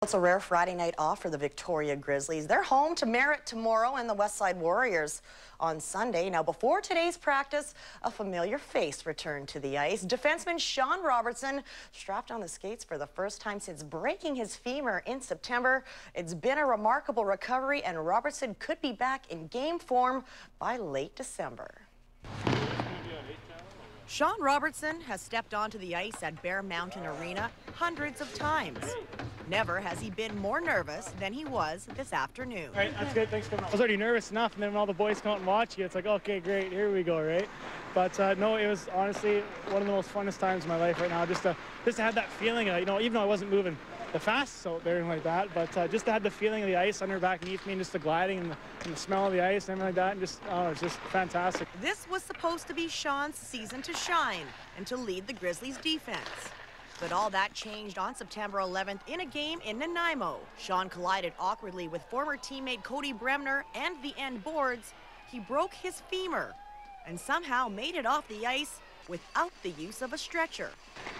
It's a rare Friday night off for the Victoria Grizzlies. They're home to Merritt tomorrow and the Westside Warriors on Sunday. Now, before today's practice, a familiar face returned to the ice. Defenseman Sean Robertson strapped on the skates for the first time since breaking his femur in September. It's been a remarkable recovery, and Robertson could be back in game form by late December. Sean Robertson has stepped onto the ice at Bear Mountain Arena hundreds of times. Never has he been more nervous than he was this afternoon. All right, that's good. Thanks for coming. I was already nervous enough, and then when all the boys come out and watch you, it's like, okay, great, here we go, right? But no, it was honestly one of the most funnest times of my life right now. Just to have that feeling, even though I wasn't moving the fastest out there and like that, but just to have the feeling of the ice under back beneath me, and just the gliding and the smell of the ice and everything like that, and just, it's just fantastic. This was supposed to be Sean's season to shine and to lead the Grizzlies defense. But all that changed on September 11th in a game in Nanaimo. Sean collided awkwardly with former teammate Cody Bremner and the end boards. He broke his femur and somehow made it off the ice without the use of a stretcher.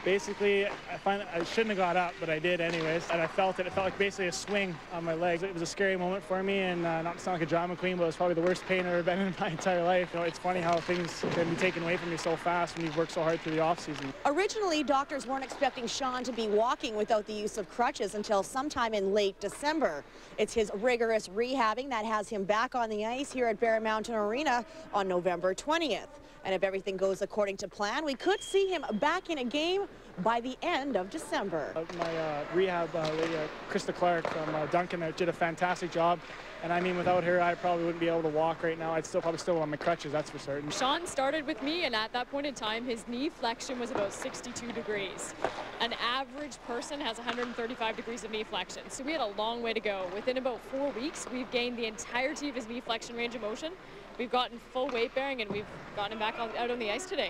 Basically, I shouldn't have got up, but I did anyways, and I felt it. It felt like basically a swing on my legs. It was a scary moment for me, and not to sound like a drama queen, but it was probably the worst pain I've ever been in my entire life. It's funny how things can be taken away from you so fast when you've worked so hard through the off-season. Originally, doctors weren't expecting Sean to be walking without the use of crutches until sometime in late December. It's his rigorous rehabbing that has him back on the ice here at Bear Mountain Arena on November 20th. And if everything goes according to plan, we could see him back in a game by the end of December. My rehab lady, Krista Clark from Duncan, did a fantastic job. And I mean, without her, I probably wouldn't be able to walk right now. I'd probably still on my crutches, that's for certain. Sean started with me, and at that point in time, his knee flexion was about 62 degrees. An average person has 135 degrees of knee flexion, so we had a long way to go. Within about 4 weeks, we've gained the entirety of his knee flexion range of motion. We've gotten full weight bearing, and we've gotten him back out on the ice today.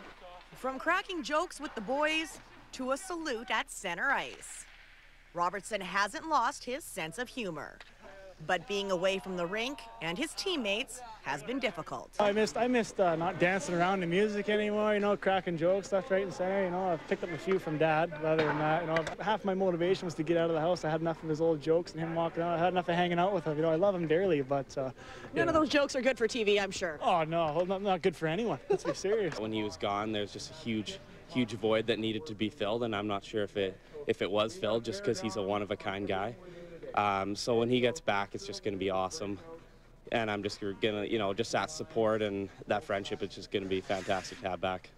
From cracking jokes with the boys to a salute at center ice, Robertson hasn't lost his sense of humor. But being away from the rink and his teammates has been difficult. I missed not dancing around the music anymore, cracking jokes left, right, and center. I've picked up a few from Dad, but other than that, half my motivation was to get out of the house. I had enough of his old jokes and him walking around. I had enough of hanging out with him. I love him dearly, but none of those jokes are good for TV, I'm sure. Oh no, not good for anyone. Let's be serious. When he was gone, there's just a huge void that needed to be filled, and I'm not sure if it was filled, just because he's a one-of-a-kind guy. So when he gets back, it's just going to be awesome. And I'm just going to, just that support and that friendship is just going to be fantastic to have back.